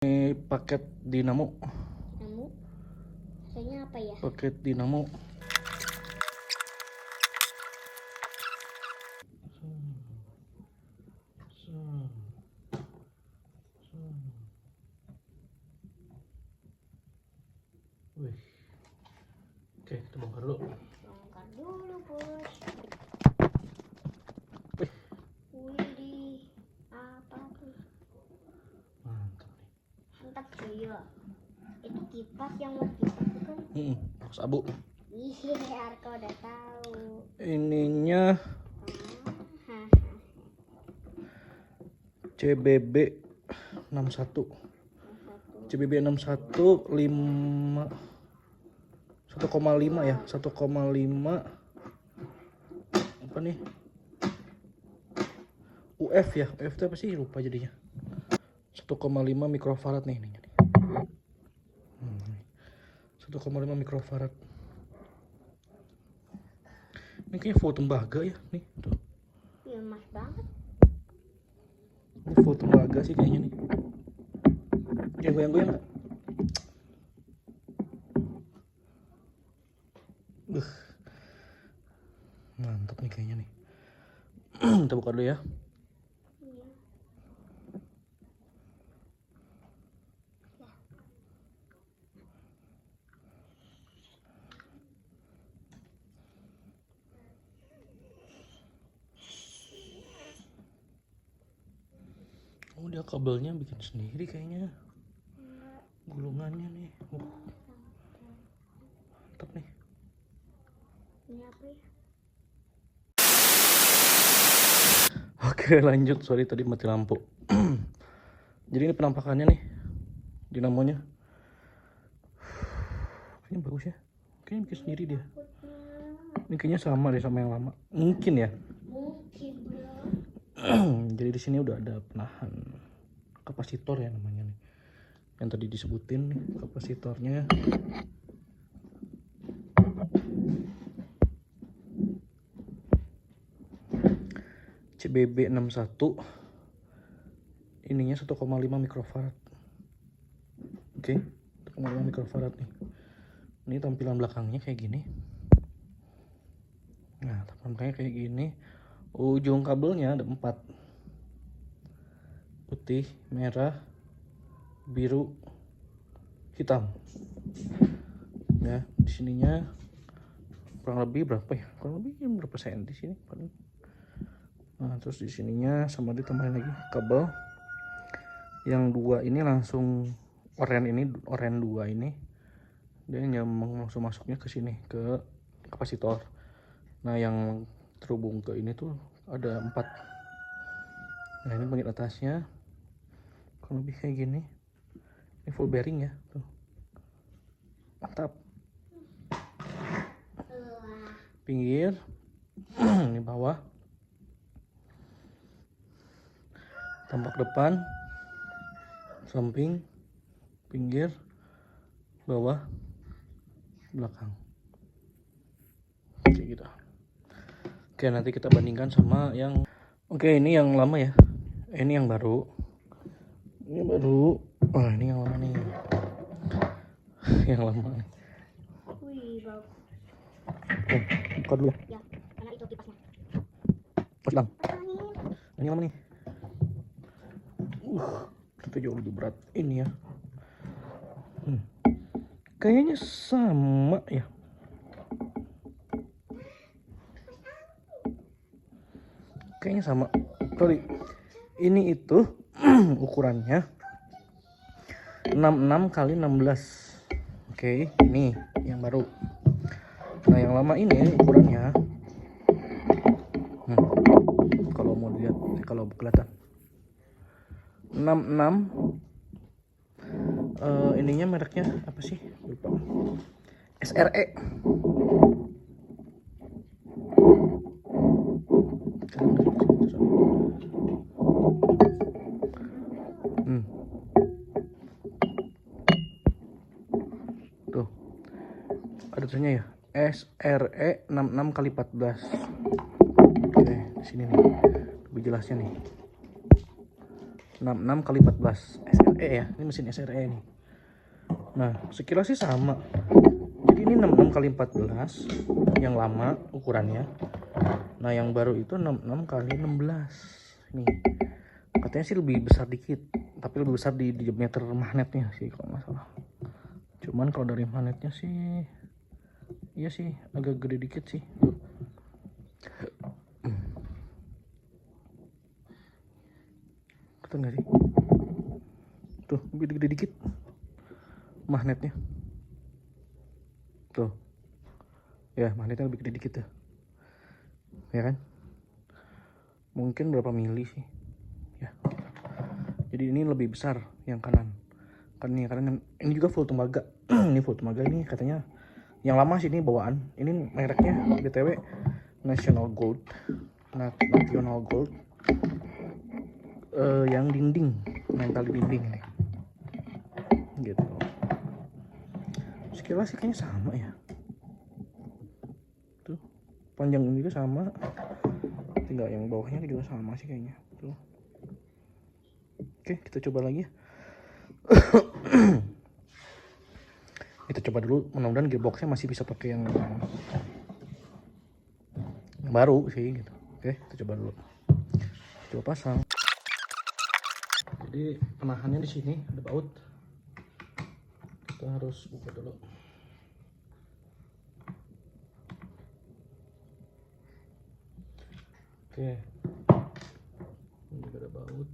Ini paket dinamo. Dinamo? Rasanya apa ya? Paket dinamo. Wih. Oke, kita bongkar dulu. Bongkar dulu, bos. Wih, Widih, apa tuh? mantap nih. Mantap cuy ya. Itu kipas yang buat kipas bukan? Box abu. Iya, Arka udah tahu. Ininya Ah, CBB 61. CBB 61 1,5 ya, 1,5 apa nih? UF ya, UF itu apa sih? Lupa jadinya. 1,5 mikrofarad nih ininya nih. 1,5 mikrofarad. Ini kayaknya full tembaga ya, nih. Tuh. iya mas banget. Ini full tembaga sih kayaknya nih. Yang goyang-goyang nggak? Mantap nih kayaknya nih. Kita buka dulu ya. Iya. Oh, dia kabelnya bikin sendiri kayaknya. Gulungannya nih. Mantap nih. Ini apa ya? Oke, lanjut. Sorry tadi mati lampu. Jadi ini penampakannya nih. Dinamonya. Kayaknya bagus ya. Kayaknya bikin sendiri dia. Ini kayaknya sama deh sama yang lama. Mungkin ya. Mungkin bro. Jadi di sini udah ada penahan kapasitor ya namanya nih. Yang tadi disebutin nih kapasitornya. CBB 61. Ininya 1,5 mikrofarad. Oke, 1,5 mikrofarad nih. Ini tampilan belakangnya kayak gini. Nah, tampilan belakangnya kayak gini. Ujung kabelnya ada 4. Putih, merah, biru, hitam. Ya, di sininya kurang lebih berapa ya? Kurang lebih berapa senti sini paling. Nah, terus di sininya sama ditambahin lagi kabel. Yang 2 ini langsung oren 2 ini dia nyambung langsung masuknya ke sini ke kapasitor. Nah, yang terhubung ke ini tuh ada 4. Nah, ini bagian atasnya kurang lebih kayak gini. Ini full bearing ya tuh. Mantap. Pinggir. Ini bawah. Tampak depan, samping, pinggir, bawah, belakang. Kayak gitu. Oke, nanti kita bandingkan sama yang ini yang lama ya. Ini yang baru. Ini baru. Oh, ini yang lama nih. Yang lama nih. Wih, bagus. Oke, buka dulu ya. Ya, karena itu kipasnya. Pas lang. Angin. Ini yang lama nih. Tapi jauh lebih berat ini ya. Kayaknya sama ya. Kayaknya sama. Sorry. Ini itu ukurannya 66 kali 16. Oke, ini yang baru. Nah, yang lama ini ukurannya kalau mau lihat, kalau kelihatan 66. Ininya mereknya apa sih? Lupa. SRE. Tuh. Ada tulisannya ya. SRE 66 kali 14. Oke, di sini nih. Lebih jelasnya nih. 66 kali 14 SRE. ya, ini mesin SRE nih. Nah, sekilas sih sama. Jadi ini 66 kali 14 yang lama ukurannya. Nah, yang baru itu 66 kali 16. Nih. Katanya sih lebih besar dikit, tapi lebih besar di diameter magnetnya sih kalau nggak salah. Cuman kalau dari magnetnya sih iya sih agak gede dikit sih. Kelihatan nggak sih? Tuh, lebih gede dikit magnetnya. Tuh. Ya, magnetnya lebih gede dikit tuh. Ya kan? Mungkin berapa mili sih? Ya. Jadi ini lebih besar yang kanan. Kan yang kanan ini juga full tembaga. Ini full tembaga, ini katanya yang lama sih, ini bawaan. Ini mereknya BTW National Gold. National Gold. Yang dinding, nempel di dinding nih. Gitu. Sekilas sih kayaknya sama ya. Tuh, panjangnya juga sama. Tinggal yang bawahnya juga sama sih kayaknya. Tuh. Oke, kita coba lagi ya. Kita coba dulu, mudah-mudahan gearboxnya masih bisa pakai yang baru sih gitu. Oke, kita coba dulu. Coba pasang. Jadi penahannya di sini ada baut. Kita harus buka dulu. Oke. Ini juga ada baut.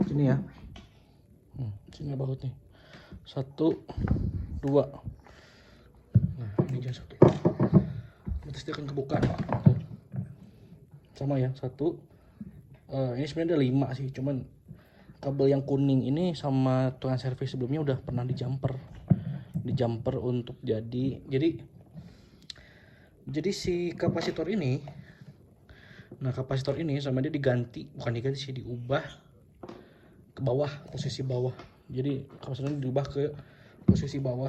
Sini ya. Sini baut nih. 1, 2. Nah, ini jangan 1. Terus dia akan kebuka. Tuh. Sama ya, 1. Ini sebenarnya ada 5 sih, cuman kabel yang kuning ini sama tukang servis sebelumnya udah pernah di jumper untuk jadi si kapasitor ini. Nah, kapasitor ini sama dia bukan diganti sih, diubah ke bawah, posisi bawah. Jadi kapasitornya diubah ke posisi bawah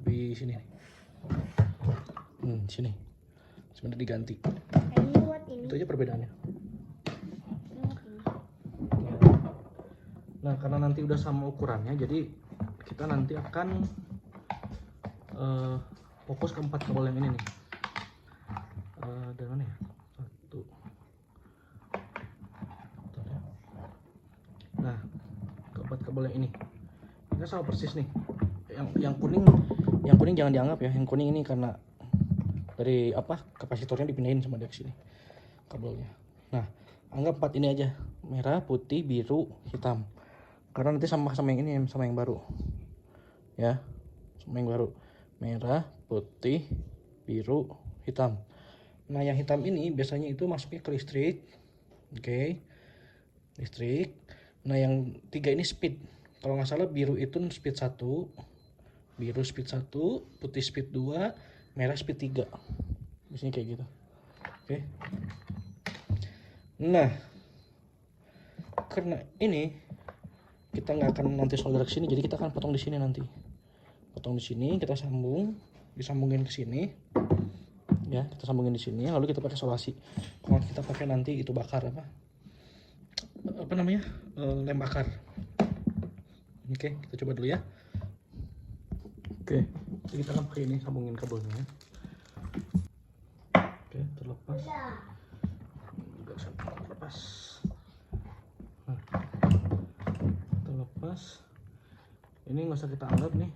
di sini nih. Sini. Sebenarnya diganti. Itu aja perbedaannya. Nah, karena nanti udah sama ukurannya, jadi kita nanti akan fokus ke 4 kabel yang ini nih. Dari mana ya? 1. Nah, ke 4 kabel yang ini. Ini sama persis nih. Yang kuning jangan dianggap ya. Yang kuning ini karena dari kapasitornya dipindahin sama dia ke sini kabelnya. Nah, anggap 4 ini aja. Merah, putih, biru, hitam. Karena nanti sama yang ini, sama yang baru. Ya. Sama yang baru. Merah, putih, biru, hitam. Nah, yang hitam ini biasanya itu masuknya ke listrik. Oke. Listrik. Nah, yang 3 ini speed. Kalau nggak salah biru itu speed 1, biru speed 1, putih speed 2, merah speed 3. Biasanya kayak gitu. Oke. Nah, karena ini kita nggak akan nanti solder ke sini, jadi kita akan potong di sini nanti. Potong di sini, kita disambungin ke sini. Ya, kita sambungin di sini, lalu kita pakai solasi. Kalau kita pakai nanti itu bakar apa namanya? Lem bakar. Oke, kita coba dulu ya. Oke, jadi kita akan pakai ini, sambungin kabelnya. Oke, terlepas. Juga terlepas. Nah, terlepas. Ini nggak usah kita anggap nih.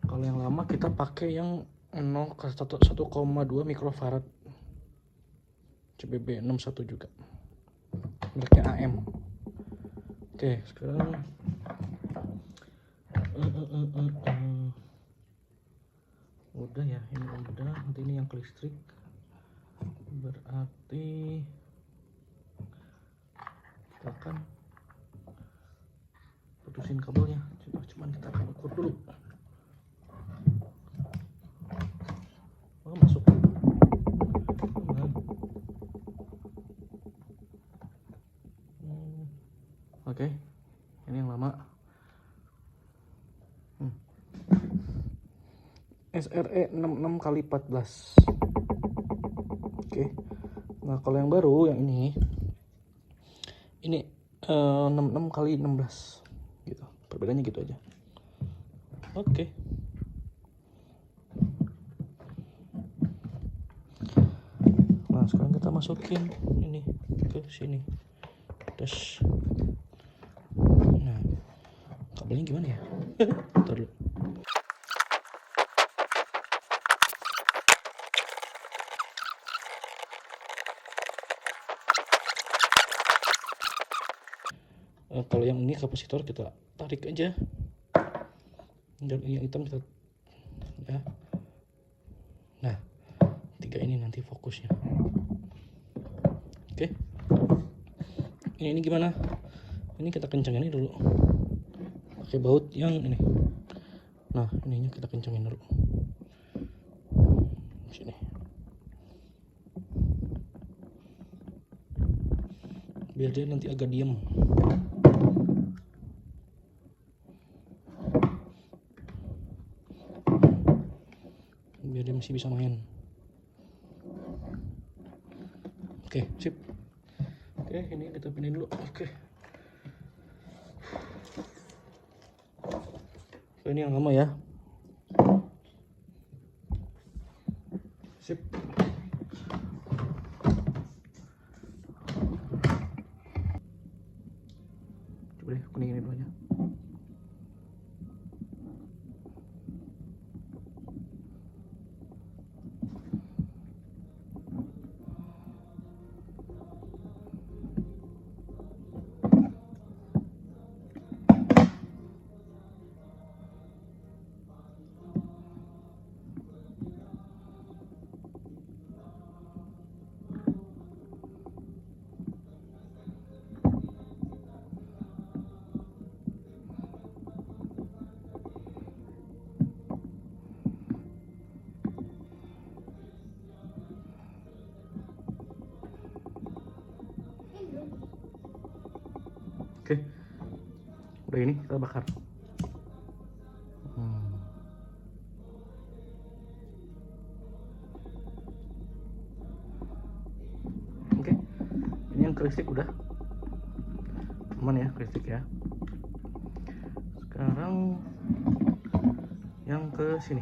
Kalau yang lama kita pakai yang 1,2 mikrofarad. CBB 61 juga. Mereknya AM. Oke, sekarang udah ya, ini udah. Nanti ini yang ke listrik. Berarti kita akan putusin kabelnya. Cuman kita akan ukur dulu. Oh, masuk. Oke, ini yang lama. SRE 66 kali 14. Oke. Nah, kalau yang baru yang ini 66 kali 16 gitu. Perbedaannya gitu aja. Oke. Nah, sekarang kita masukin ini ke sini. Terus nah, kabelnya gimana ya? Bentar dulu. Kalau yang ini kapasitor kita tarik aja, dan ini yang hitam kita ya. Nah, 3 ini nanti fokusnya. Oke. Ini gimana? Ini kita kencangin dulu pakai baut yang ini. Nah, ininya kita kencangin dulu sini, biar dia nanti agak diam. Biar dia masih bisa main. Oke, sip. Oke, ini kita pindahin dulu. Oke. Ini yang lama ya. Sip. Coba deh kuningin dulu aja. Oke, udah ini kita bakar. Oke, ini yang kristik udah aman ya, kristik ya. Sekarang yang ke sini.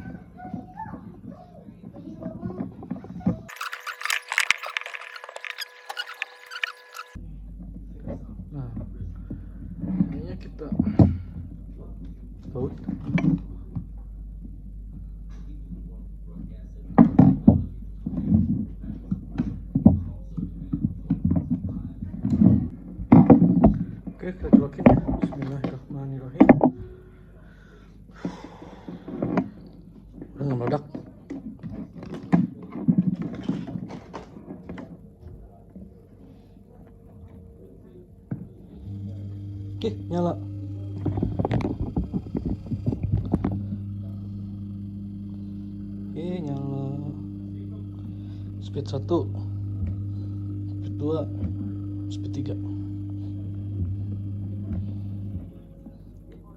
Nah, ininya kita baut. Oke, kita colokin ya. Bismillahirrahmanirrahim. Udah nggak meledak. Oke, nyala. Oke, nyala. Speed 1, speed 2, speed 3.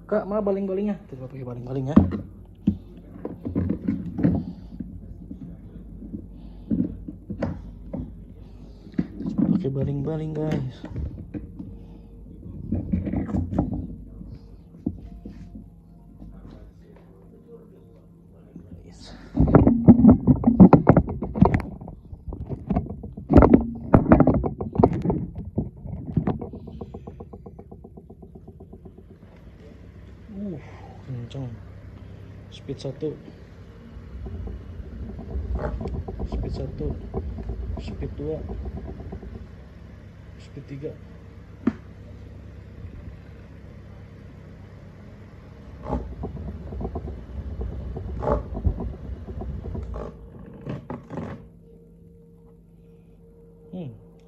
Kak, mana baling-balingnya? Kita pakai baling-baling ya. Pakai baling-baling guys. Kenceng. Speed 1, speed 1, speed 2, speed 3.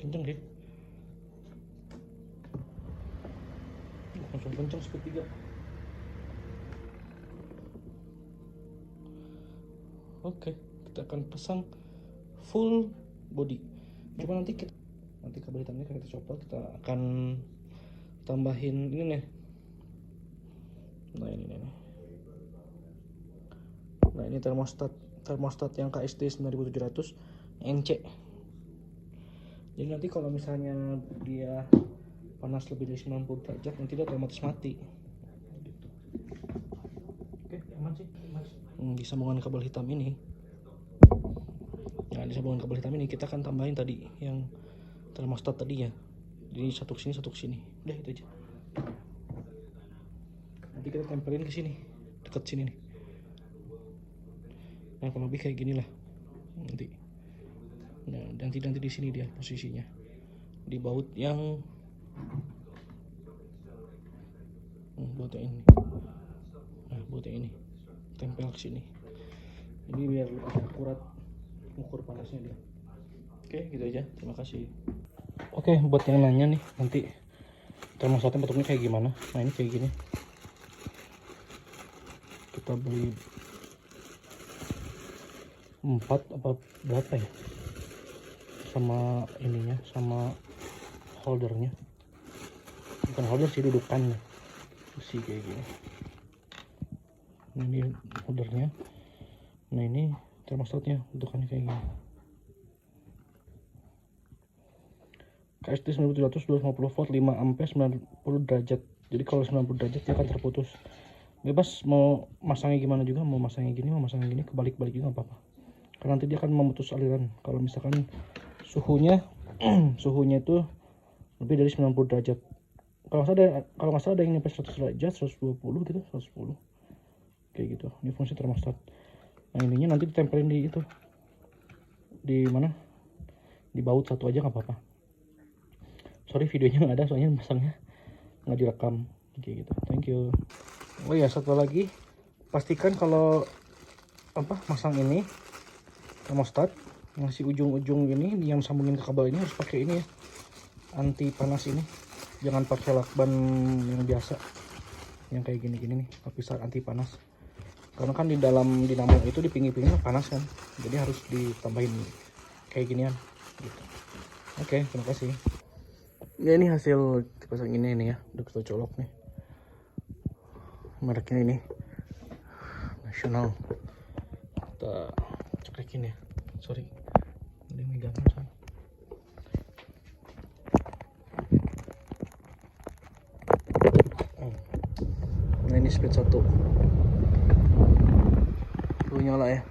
Kenceng deh. Langsung kenceng speed 3. Oke, kita akan pasang full body. Cuma nanti kabel hitamnya kita copot, kita akan tambahin ini nih. Nah, ini nih. Nah ini termostat yang KST 9700 NC. Jadi nanti kalau misalnya dia panas lebih dari 90 derajat nanti dia otomatis mati gitu. Oke, aman sih. Di sambungan kabel hitam ini, nah di sambungan kabel hitam ini kita akan tambahin tadi yang termostat tadi ya. Jadi satu ke sini, udah itu aja. Nanti kita tempelin ke sini, deket sini nih. Nah kalau lebih kayak gini lah nanti. Nah nanti di sini dia posisinya di baut yang bautnya ini. Nah bautnya ini tempel ke sini. Ini biar lebih akurat ukur panasnya dia. Oke gitu aja. Terima kasih. Oke, buat yang nanya nih nanti termostatnya bentuknya kayak gimana. Nah ini kayak gini. Kita beli 4 apa berapa ya, sama ininya, sama holdernya, bukan holder sih, dudukannya besi kayak gini. Nah, ini holdernya. Nah ini termostatnya, dudukannya kayak gini. KST 9700 250 volt 5 ampere 90 derajat. Jadi kalau 90 derajat dia akan terputus. Bebas mau masangnya gimana juga, mau masangnya gini, mau masangnya gini, kebalik-balik juga nggak apa-apa. Karena nanti dia akan memutus aliran kalau misalkan suhunya itu lebih dari 90 derajat. Kalau nggak salah ada yang nyampe 100 derajat, 120 gitu, 110. Kayak gitu. Ini fungsi termostat. Nah, ininya nanti ditempelin di itu. Di mana? Di baut satu aja nggak apa-apa. Sorry videonya nggak ada soalnya masangnya nggak direkam kayak gitu. Thank you. Oh ya, satu lagi, pastikan kalau masang ini termostat yang si ujung-ujung ini yang sambungin ke kabel ini harus pakai ini ya, anti panas ini. Jangan pakai lakban yang biasa yang kayak gini-gini nih, lapisan anti panas. Karena kan di dalam dinamo itu di pinggir-pinggirnya panas kan, jadi harus ditambahin kayak ginian gitu. Oke, terima kasih. Ya ini hasil dipasang ini nih ya, udah kita colok nih. Mereknya ini Nasional. Kita cekrekin ya. Sorry, ada yang megang saya. Nah ini speed 1. Tuh nyala ya.